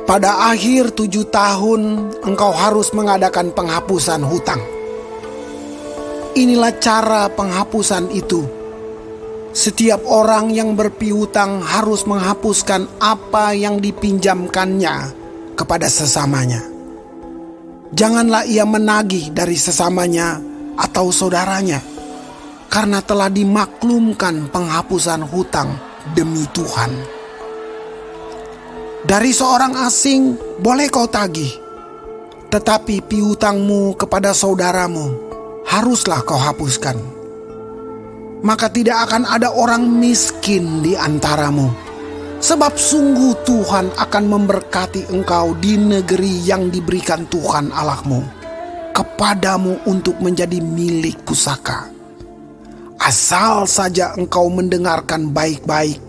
Pada akhir 7 tahun engkau harus mengadakan penghapusan hutang. Inilah cara penghapusan itu. Setiap orang yang berpiutang harus menghapuskan apa yang dipinjamkannya kepada sesamanya. Janganlah ia menagih dari sesamanya atau saudaranya, karena telah dimaklumkan penghapusan hutang demi Tuhan. Dari seorang asing boleh kau tagih, tetapi piutangmu kepada saudaramu haruslah kau hapuskan. Maka tidak akan ada orang miskin di antaramu, sebab sungguh Tuhan akan memberkati engkau di negeri yang diberikan Tuhan Allahmu kepadamu untuk menjadi milik pusaka. Asal saja engkau mendengarkan baik-baik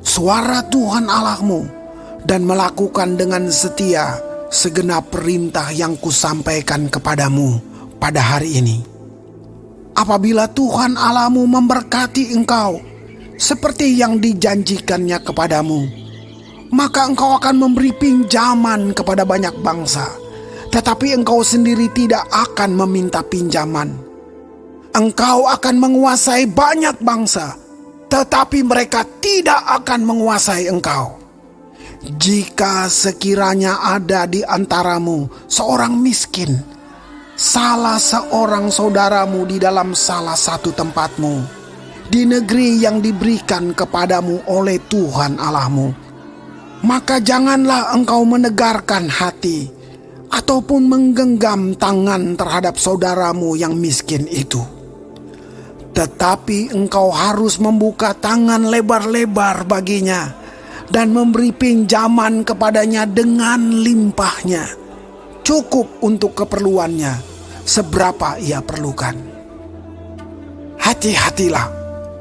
suara Tuhan Allahmu dan melakukan dengan setia segenap perintah yang kusampaikan kepadamu pada hari ini. Apabila Tuhan Allahmu memberkati engkau seperti yang dijanjikannya kepadamu, maka engkau akan memberi pinjaman kepada banyak bangsa, tetapi engkau sendiri tidak akan meminta pinjaman. Engkau akan menguasai banyak bangsa, tetapi mereka tidak akan menguasai engkau. Jika sekiranya ada di antaramu seorang miskin, salah seorang saudaramu di dalam salah satu tempatmu, di negeri yang diberikan kepadamu oleh Tuhan Allahmu, maka janganlah engkau menegarkan hati ataupun menggenggam tangan terhadap saudaramu yang miskin itu. Tetapi engkau harus membuka tangan lebar-lebar baginya dan memberi pinjaman kepadanya dengan limpahnya, cukup untuk keperluannya seberapa ia perlukan. Hati-hatilah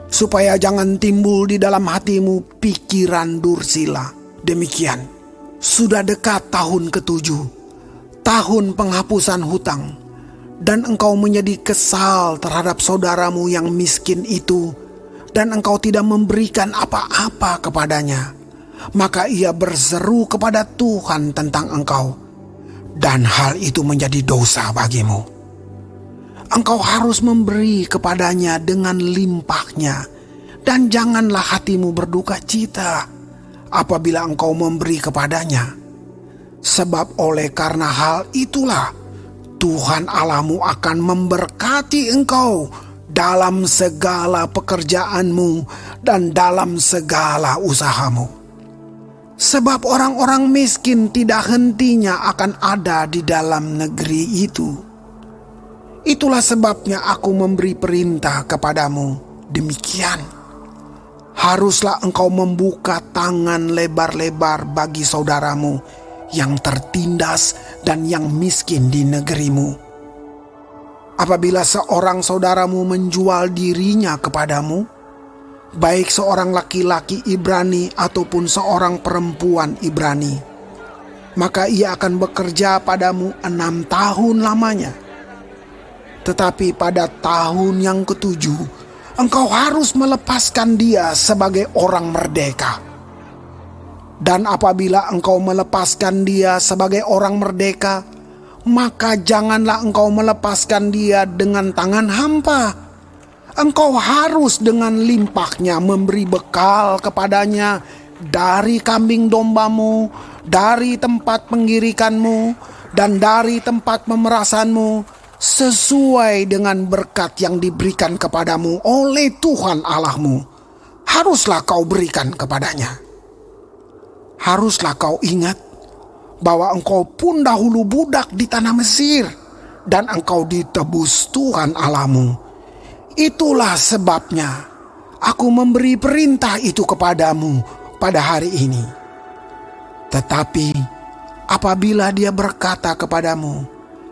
supaya jangan timbul di dalam hatimu pikiran dursila. Demikian, sudah dekat tahun ke-7, tahun penghapusan hutang, dan engkau menjadi kesal terhadap saudaramu yang miskin itu, dan engkau tidak memberikan apa-apa kepadanya. Maka ia berseru kepada Tuhan tentang engkau, dan hal itu menjadi dosa bagimu. Engkau harus memberi kepadanya dengan limpahnya, dan janganlah hatimu berduka cita apabila engkau memberi kepadanya. Sebab oleh karena hal itulah Tuhan Allahmu akan memberkati engkau dalam segala pekerjaanmu dan dalam segala usahamu. Sebab orang-orang miskin tidak hentinya akan ada di dalam negeri itu. Itulah sebabnya aku memberi perintah kepadamu demikian. Haruslah engkau membuka tangan lebar-lebar bagi saudaramu yang tertindas dan yang miskin di negerimu. Apabila seorang saudaramu menjual dirinya kepadamu, baik seorang laki-laki Ibrani ataupun seorang perempuan Ibrani, maka ia akan bekerja padamu 6 tahun lamanya. Tetapi pada tahun yang ke-7, engkau harus melepaskan dia sebagai orang merdeka. Dan apabila engkau melepaskan dia sebagai orang merdeka, maka janganlah engkau melepaskan dia dengan tangan hampa. Engkau harus dengan limpahnya memberi bekal kepadanya dari kambing dombamu, dari tempat penggirikanmu, dan dari tempat pemerasanmu, sesuai dengan berkat yang diberikan kepadamu oleh Tuhan Allahmu. Haruslah kau berikan kepadanya. Haruslah kau ingat bahwa engkau pun dahulu budak di tanah Mesir, dan engkau ditebus Tuhan Allahmu. Itulah sebabnya aku memberi perintah itu kepadamu pada hari ini. Tetapi apabila dia berkata kepadamu,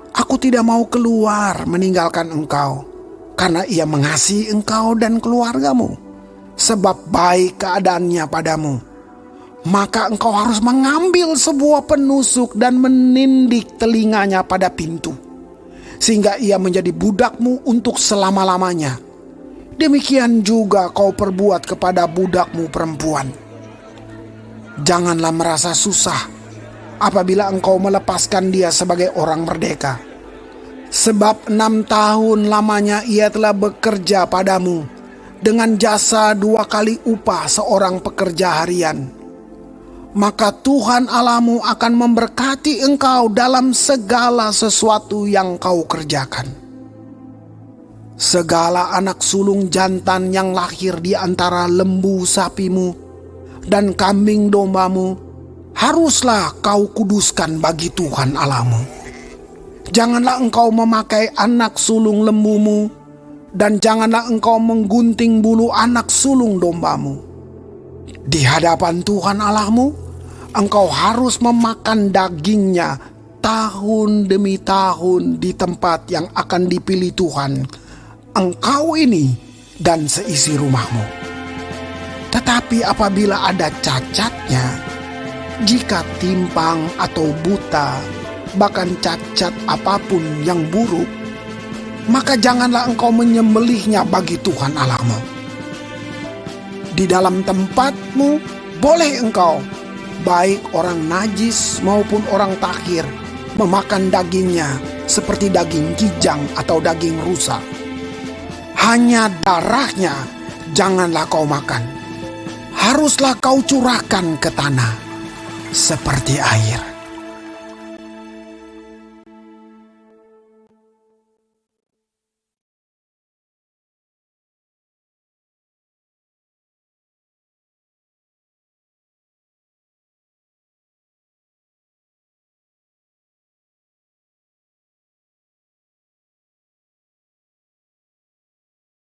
aku tidak mau keluar meninggalkan engkau, karena ia mengasihi engkau dan keluargamu, sebab baik keadaannya padamu, maka engkau harus mengambil sebuah penusuk dan menindik telinganya pada pintu, sehingga ia menjadi budakmu untuk selama-lamanya. Demikian juga kau perbuat kepada budakmu perempuan. Janganlah merasa susah apabila engkau melepaskan dia sebagai orang merdeka. Sebab 6 tahun lamanya ia telah bekerja padamu dengan jasa 2 kali upah seorang pekerja harian. Maka Tuhan Allahmu akan memberkati engkau dalam segala sesuatu yang kau kerjakan. Segala anak sulung jantan yang lahir di antara lembu sapimu dan kambing dombamu haruslah kau kuduskan bagi Tuhan Allahmu. Janganlah engkau memakai anak sulung lembumu, dan janganlah engkau menggunting bulu anak sulung dombamu. Di hadapan Tuhan Allahmu, engkau harus memakan dagingnya tahun demi tahun di tempat yang akan dipilih Tuhan, engkau ini dan seisi rumahmu. Tetapi apabila ada cacatnya, jika timpang atau buta, bahkan cacat apapun yang buruk, maka janganlah engkau menyembelihnya bagi Tuhan Allahmu. Di dalam tempatmu boleh engkau, baik orang najis maupun orang tahir, memakan dagingnya seperti daging kijang atau daging rusa. Hanya darahnya janganlah kau makan. Haruslah kau curahkan ke tanah seperti air.